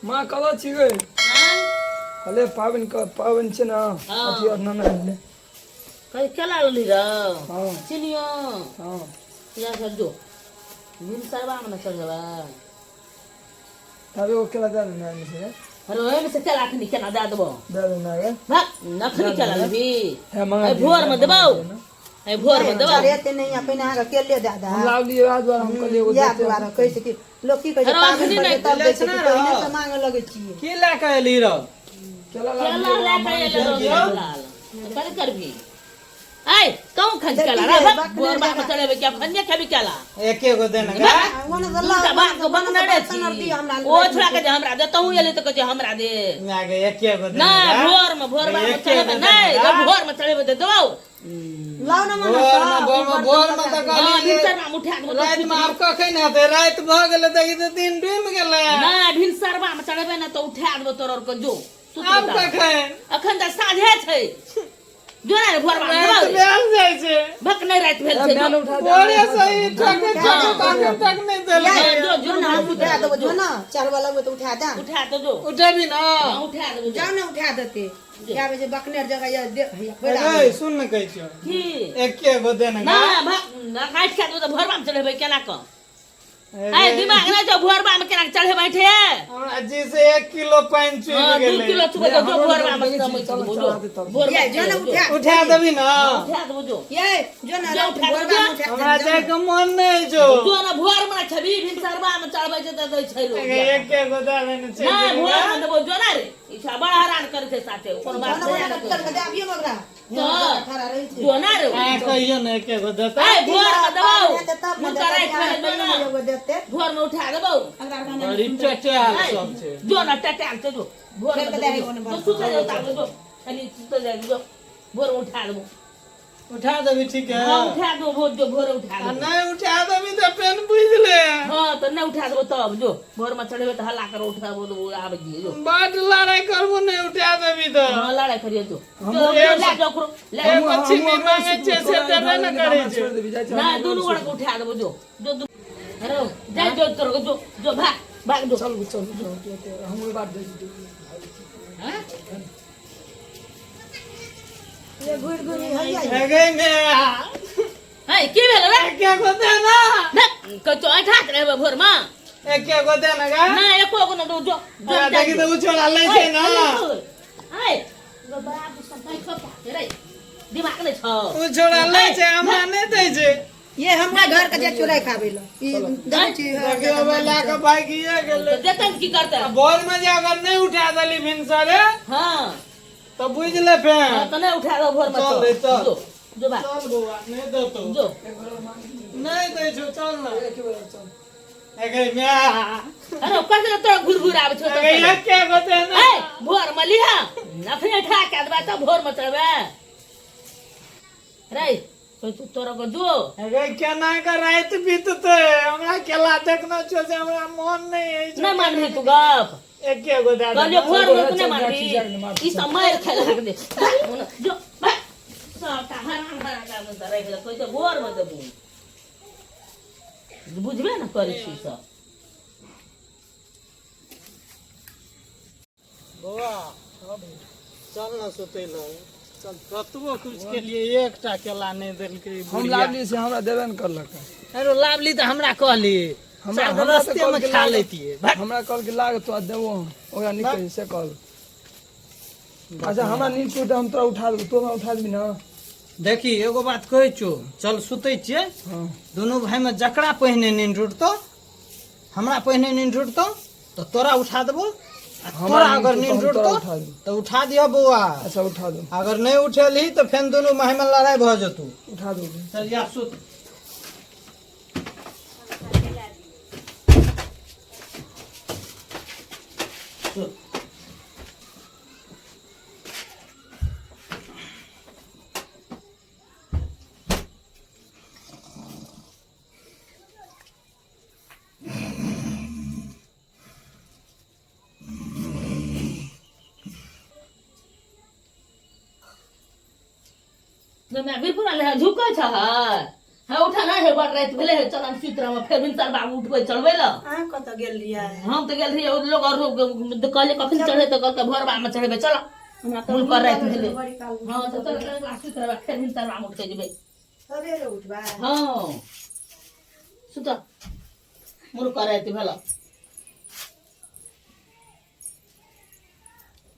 माँ कल छिगे अले पावन छ ना अथी और नना ले कई केला ली र हां चिनियो हां या कर जो मिल सरवा में चल जावा तबे वो केला दे ना से अरे ओए में से केला खनी केना दे देबो दे ना गे भाग नखनी केला लेबी है मंगा भोर में देबो ए भोर में देबो अरे ते नहीं अपने आगे केले दादा हम लाव लिए आज बार हमको लिए वो या द्वारा कैसे कि लोग की कैसे पागल कर तब बेचे कि कोई ने मांग लगे छी की ला के ली र केला केला ले के लाल कर करबी आई कौन खंज केला रे भोर बा में चलेबे क्या खंजे खबी केला एके गो देना गा ओने का बात को बंग नड़े छी ओ छोड़ा के हमरा दे तू एले तो के हमरा दे आगे एके गो ना देना भोर बा में चलेबे नहीं भोर में चलेबे दे दो लाओ ना भोर में त हां कहली भिनसर में उठा दो रात में आप कखै न दे रात भ गेले त ई दिन डूब गेले ना भिनसर में चलेबे ना तो उठा दो तोर को जो आप कखै अखन त साझे छै जो ना भोर बा रात बेल जाय छै भक नहीं रात भेल छै मैंने उठा बोले सही ठक तक नहीं देले जो ना उठा दो जो ना चार वाला वो तो उठा दा उठा तो जो उठेबी ना उठा दो जाओ ना उठा देते क्या बजे बकनेर जगह या ए सुन न कहै छियो की एके गो देना ना गा भक ना काट के तो भोर बा में चलेबे केला को आई दिमाग ना जो भोर बा में केला चढ़े बैठे हमरा जी से 1 किलो पानी चुब 2 गेले किलो चुबे जो भोर बा में भोर ये जो ना उठा उठा देबी ना उठा दो जो ये जो ना बोलबा उठा हमरा जाय के मन नहीं जो जो ना भोर में छबी भिनसरबा में चढ़बे छै त छै लोग एके गो देना छै ना भोर में देबो जो ना रे इछा बड़ा हैरान करे छै साथे कोन बात कर के दाबियो मगरा तो खड़ा रही थी जो ना रे आ कहियो न एके गो देता ए भोर में देबो तब मुनका रात में देना वो देते भोर में उठा देबो बड़ी चचाल सब छै जो ना टटाल छै जो भोर में देबो तो सुते जाता जो कनी सुते जाए जो भोर में उठा देबो उठा देबी ठीक है हां उठा दो भोर जो भोर उठा आ दो नहीं उठा देबी त पेन बुझले हां तो नहीं उठा देबो तब जो भोर में चढ़ेबे तो हल्ला कर उठाबो तो आबे जी जो बाट लड़ाई करबो नहीं उठा देबी त हां लड़ाई करियो जो हम ले जो करो ले एक अच्छी भी मांगे छे से देबे न करे छे छोड़ दे जाय ना दोनों गोड़ को उठा देबो जो अरे जा जो तोर को जो भाग जो चल हम बात दे हां ये घुर घुर है हेगे में है की भेल रे एके गो देना ना कचो ठाक रे भोर में एके गो देना गा ना एको को न दो जो देखि त उछोला लै छै ना हाय बाबू सब भाई खपा रे दिमाग नै छ उछोला लै छै हमरा नहीं दै छै ये हमरा घर के जे चुराई खाबे लो ई दम छी देखियो वाला के भागिए गेले देतन की करते भोर में जे अगर नहीं उठा देली भिनसरे हां तो बुझ ले फेन हां तो नहीं उठा दो भोर में चल रे, चल। जो बा चल बउआ नहीं दो तो जो नहीं दे छो चल ना चल एगे में अरे कैसे तो घुर आबे छ एगे एके गो देना ए भोर में लिहा नफे ठाक के दबा तो भोर में चढ़बे रे तो तोरा को जो एगे केना के रात बीतते हमरा केला देखना छो से हमरा मन नहीं है ना मान है तू गप एके गो दे कल भोर में तूने मान दी ई समय खाए लग दे जो सब का हरा का में रह गेल कोई तो भोर में देबू बुझबे ना करी छी सब बउआ चल ना सुते लो चल कतबो कुछ के लिए एकटा केला नहीं देल के हम लावली से हमरा देबे न करलक अरे लावली त हमरा कहली हमरा हमरा रस्ते में खा लेतिए हमरा कल के लाग तो देबो ओकरा निकल से कल अच्छा हमरा नींद टूटे हम तोरा उठा देबो तो उठा देबी ना देखी एगो बात कहै छो चल सुते छिए हां दोनों भाई में जकरा पहिने नींद टूटतो हमरा पहिने नींद टूटतो तो तोरा उठा देबो तोरा अगर नींद टूटतो तो उठा दियो बउआ अच्छा उठा दो अगर नहीं उठेली तो फेन दोनों भाई में लड़ाई भ जतू उठा दो चल जा सुत सुत ना बिल्कुल झुकै छ हाँ उठा ना है बड़ रात भेले है चलन सुतरा में फिर बिन बाबू उठबै चढ़बै ल आ कत गेल रिया हम तो गेल रही लोग और कहले कखन चढ़े तो कहलके भोरबा में चढ़बे चल हमरा तो कर रात भेले हां तो चल सुतरा फिर बिन बाबू उठ के जेबै सवेरे उठबा हां सुत मोर कर रात भेल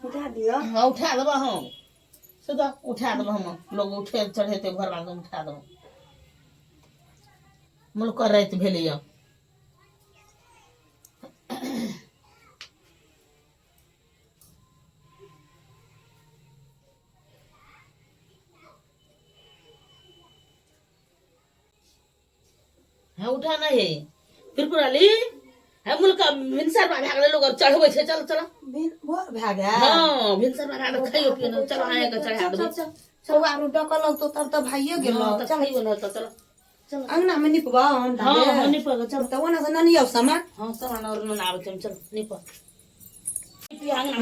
उठा दियो हाँ उठा देबा हम सुत उठा देबा हम लोग उठे चढ़ेते भोरबा में उठा देबा मोर कर रात भेले य हाँ उठा नहीं है फिर पुराली है मुल्का भिनसर में भागले लोग चढ़बै छै चल चल भोर भए गेल हां भिनसर में भागले खाइयो पियो चल आए के चढ़ा देबै सब आरो डकल तो तब तो भाइये गेल तो खाइयो न तो चल चल अंगना में निपबा हम हां निप चल तो ओना से ननी आउ समा हां सामान और न आबै छै चल निप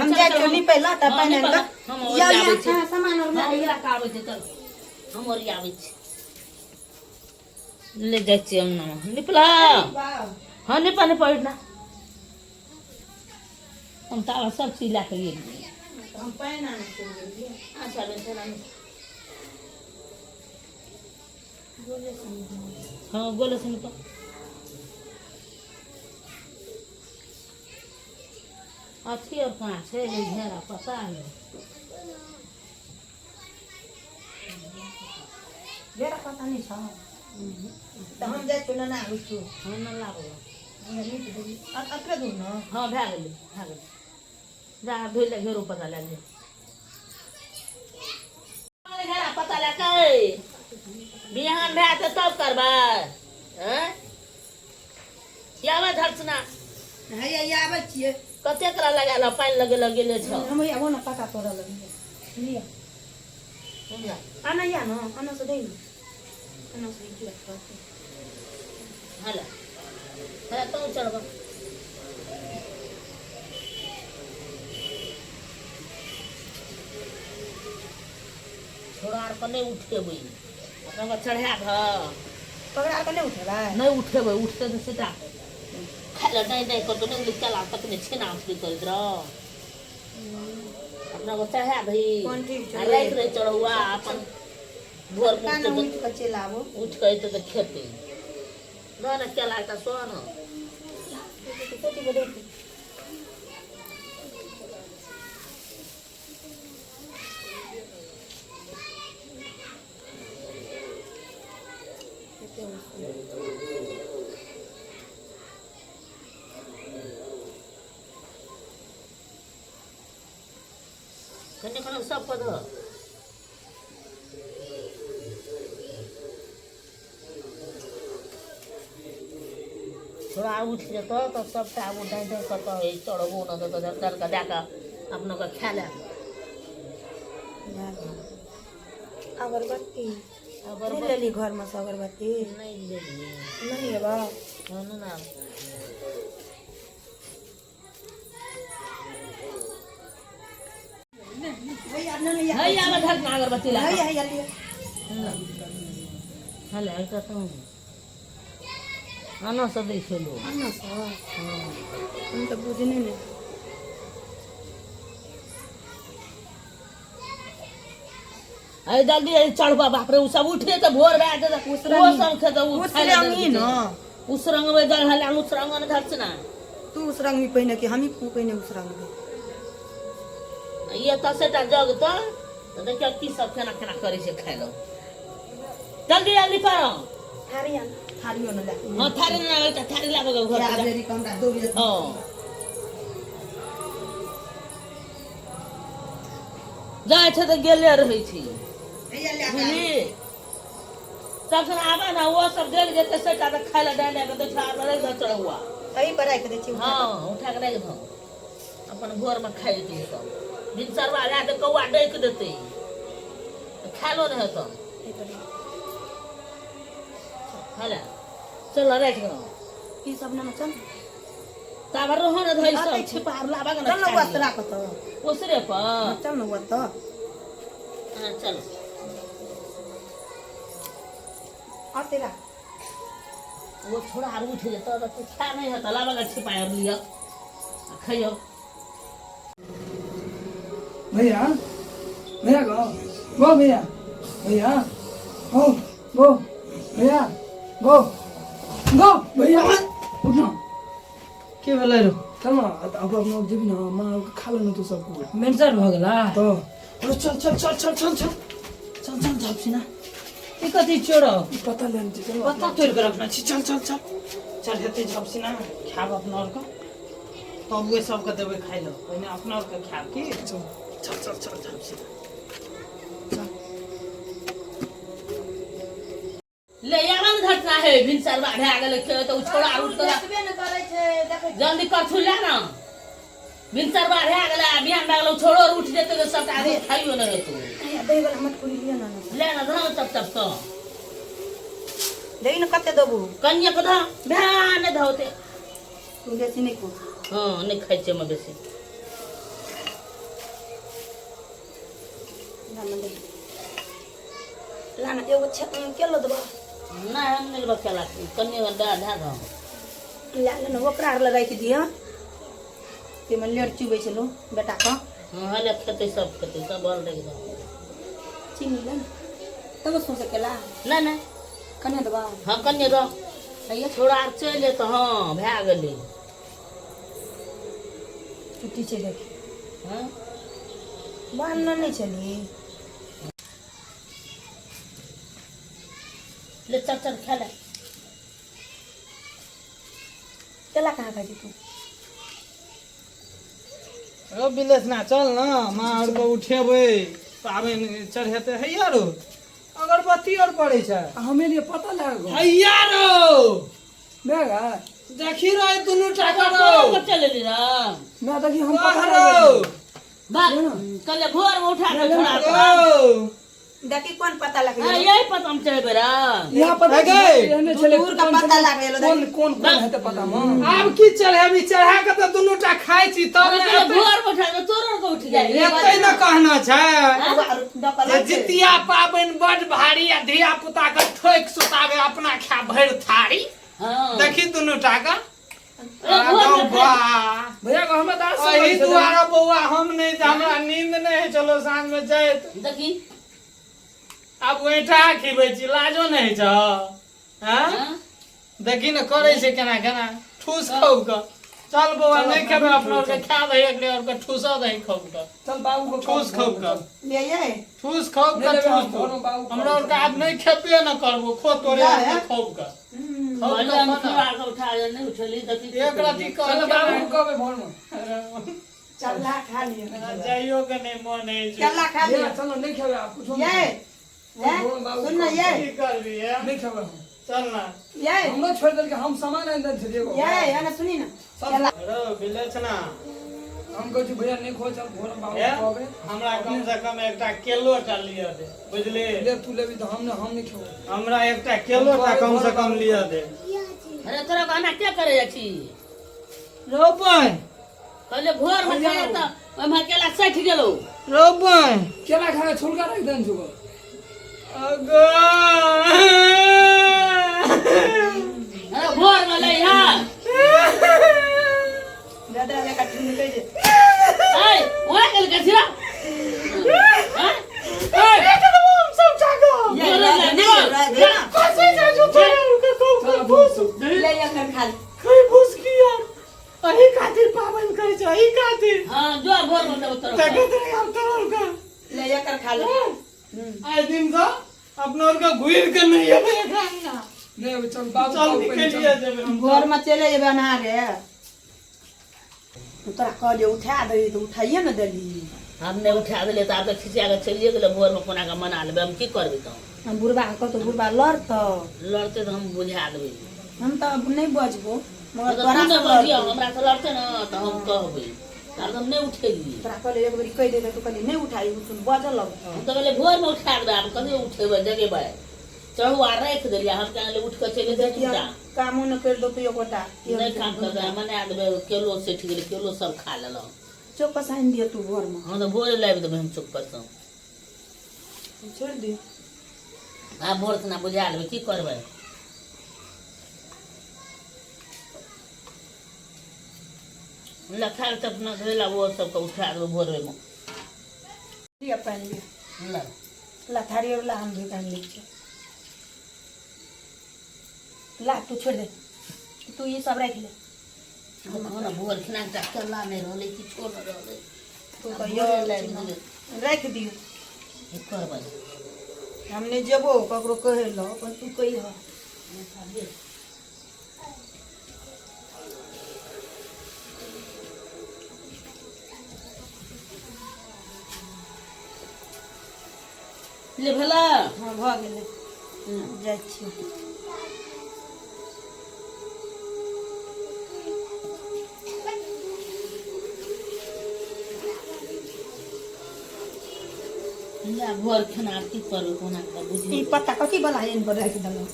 हम जा के निपै ला त पानी का हम या या सामान और या का आबै छै चल हम और आबै छै ले जाइ छी अंगना में निपला हाँ नहीं पानी पड़ना हम तावा सब चीज ला के हम पानी आने के लिए अच्छा बेटा हाँ गोले सुन तो अच्छी और कहाँ से ये घेरा पता है जेरा पता नहीं छ त हम जाय छु ना आउ छु हम न लागो अत्रे दूर न हाँ भए गेलै जा धोइ ले घेरो पता लग घेरा पता लग बिहान भए तऽ तब करबै आबै धरसना हैया या आबै छियै कते करा लगाल पानि लगेले गेले छ हम या वो न पता तोरा लग लिया आना या न आना से दे न आना से किया करते हला है तो चढ़बा थोड़ा आर कने उठेबै अपना चढ़ा ध पकड़ा के नहीं उठेबा नहीं उठेबै उठते तो सीधा खाला नहीं कर तो नहीं चला तक ने छेना उठली कर दर अपना को चढ़ा भई कौन ठीक आ रात रे चढ़ुआ अपन भोर काना में उठ के चलाबो उठ के तो खेते गाना चला त सोन कति बडे कने कने सब पद थोड़ा उठ जेतो तो सबटा वो डाइ डाइ करतो है चढ़बो न तो डर का जाका अपनो का खा ले अगरबत्ती अगर ले ली घर में से अगरबत्ती नहीं ले लिए नहीं लेबा ना हैया नहीं है या धक अगरबत्ती ला हैया हैया ले हले का तो आना सब देखे लो आना सा हम तो बुझने नहीं आई जल्दी चढ़बा बाप रे उ सब उठे त भोर भए जात वो सब खे त उ उसरंगी न उसरंग में जल हला उसरंग न धरछ ना तू उसरंग में पहिने कि हम ही पहिने उसरंग में ये त सेटा जग त देखियो की सब खाना खाना करे से खाइ लो जल्दी जल्दी करो थारिया थारियो न ला हां थारी ना बेटा थारी लागो घर या पे बेरी कमरा दो बजे हां जाय छ त गेले रहै छी हैया ले बुझली तखन आबे ना वो सब देख जेते सेटा त खाइ ला डांडा के देखा रह चढ़ुआ सही पर राख दे छी हाँ उठा के राख दो अपन घर में खाइ दी सब दिन सरवा ला दे कौआ डैक देते खा लो न तो हला चल राख दो की सब न चल ताबर रहो न धइल सब छिपार लाबा के चल न वत राख तो ओसरे पर चल न वत हां चल तेरा वो छोड़ा आर उठ जाता तो खा नहीं है तला लगा छिपाया लिया खाइयो भैया भैया गो भैया भैया गो भैया गो भैया उठना के भेलै रो चल ना अब अपना जब ना माँ खा लेना तो सब कुछ मेंसर भ गेला तो अरे चल झप्सिना ई कति चोरो पता लेना चाहिए पत्ता तोड़ के रखना छी चल हेते झप्सिना खाब अपना और का तब वे सब के देबै खाइ लो पहिने अपना और के खाब की चल झप्सिना ले यार घटना है भिनसर बा भए गेलै के तो छोड़ा उठ के देखबे न करे छै देखै जल्दी कर छुले ना भिनसर बा भए गेलै बिहान भए गेलै छोड़ो उठ जेतै तो सब आदमी खाइयो न हेतौ दही वाला मत खोली लिया ना ले ना धो तब तो दही न कते देबू कन्या को धो ध्यान ने धोते तू बेसी नहीं को हां नहीं खाइ छै म बेसी लाना एगो केलो देबा ना हम नहीं बकेला कन्या का धा धो ला न ओकरा आर लगाइ के दिया ते मन लेट चुबै छलो बेटा का हां हले खेतै सब बल रह दो चीनी लन तब सोच केला ना ना कने देबा हां कन्या दो भैया छोड़ा आर चले तो हां भए गेलै छुट्टी छै देख हां बाहर नहीं चली ले चल खेले केला कहाँ खाई तू ओ बिलेश ना चल ना माँ और को उठेबै पाबनि चढ़ेते हैया रो अगरबत्ती और पड़े छै हमें लिए पता लगा हैया रो बेगा देखी रहे दुनू टाका रो को चले ली ना मैं देखी हम पता रो लगा बात कल भोर में उठा के छोड़ा रो देखी कौन पता लगे हां यही पता हम चढ़े बेरा यहाँ पर रहने चले दूर का पता लगे कौन है तो पता मां आब की चढ़ेबी चढ़ा के तो दुनू टा खाइ छी तब कल भोर में उठा के तोरो को उठ जाए एते न कहना छै जे जी जितिया पाबनि बड़ भारी आ धिया पुता के ठोक सुतावे अपना खा भरि थारी हां देखी दुनू टाका भोर में भैया को हमें दास एही दुआरे बौआ हम नहीं हमरा नींद नहीं चलो साँझ में जाइत देखी अब बैठा खिबै छी लाजो नहीं छ हां देखी न करे छै केना ठूस खाउ क चल बौआ नहीं खेबै अपना के खा दे एक और के ठूसा दे खाउ क चल बाबू को ठूस खाउ क ले ये ठूस खाउ क ठूस हमरा और के आज नहीं खेबे न करबो खो तोरे खाउ क बोले हम छोड़ा के उठा ले नहीं उठली देखी एक राती चल कह बाबू को कबे भोर में चला खा लिए जाइयो के नहीं मन है चला खा लिए चलो नहीं खेबे आप कुछ ये सुन ना ये की करबी है नहीं खेबे चल ना ये हमरो छोड़ दल के हम सामान अंदर छे देखो ये ना सुनी ना चला रो बिलेछ ना हम कहू भैया नहीं खो चल भोर में बाबू ए, को कबे हमरा कम से कम एकटा केलो टा लिया दे बुझली ले तू लेबी तो हम नहीं खेबो हमरा एकटा केलो टा कम से कम लिया दे अरे तोरा गाना क्या करे छी रोपन पहले भोर में खाए त ओइ में केला सठ गेलो रोपन केला खा के छोलका रख देन छुबो अगो अरे भोर में ले हां दादा ने काट निकल दे ए ओए कल के छिरा हां ए हम सब जागो ये ले कैसे जा जो के चल भूस ले ये कर खा कोई भूस की यार अही खातिर पावन करे छ अही खातिर हां जो भोर में उतर तके तो हम तोर का ले ये कर खा ले आज दिन का अपना और का घुइर के नहीं है भैया नहीं चल बाबू चल को निकल लिया जब हम घर में चले जे बना रे तोरा कहलिए उठा दे तो उठाइए न देली हमने उठा देले त आब खिसिया के चलिए गेले भोर में कोना के मना लेबे हम की करबे त हम बुढ़बा को तो बुढ़बा लड़त लड़ते तो हम बुझा देबे हम तो अब नहीं बजबो मगर तो तोरा तू से ने बजिया हमरा से लड़ते न त हम कहबे तार हम नहीं उठेलिए तोरा कहले एक बारी कह दे तो कहली नहीं उठाई सुन बजल लग हम तो बोले भोर में उठा देबे अब कभी उठेबे जगेबे चढ़ू आ रख देलिए हम कहले उठ के चले जाए देखिए काम न कर दो तो यो गोटा नहीं काम कर दे मना देबे केलो से ठीक केलो सब खा लेलो चुप पसाइन दिए तू घर में हम तो भोर लाइब देबे हम चुप करता छोड़ दे आ भोर से ना बुझा लेबै की करबै। लखाल तक न धोला वो सबके उठा देबै भोरमे। लिया पानि लिया ल ला थारी वाला हम भी पानि लै छियै। ला तू छोड़ दे, तू ये सब राखि ले। हम भोर खिना के केला नहि रहलै किछो नहि रहलै। तू आ कहियो भोरे लागि गेलै। राखि दियौ। की करबै। हम नहि जेबो ककरो कहै लए, अपन तू कहिह। ले भेला हाँ भऽ गेलै, जाइ छियै। भोर खिना की करबै कोना कऽ बुझी। ई पत्ता कथी बला एहन पर राखि देलहुँ।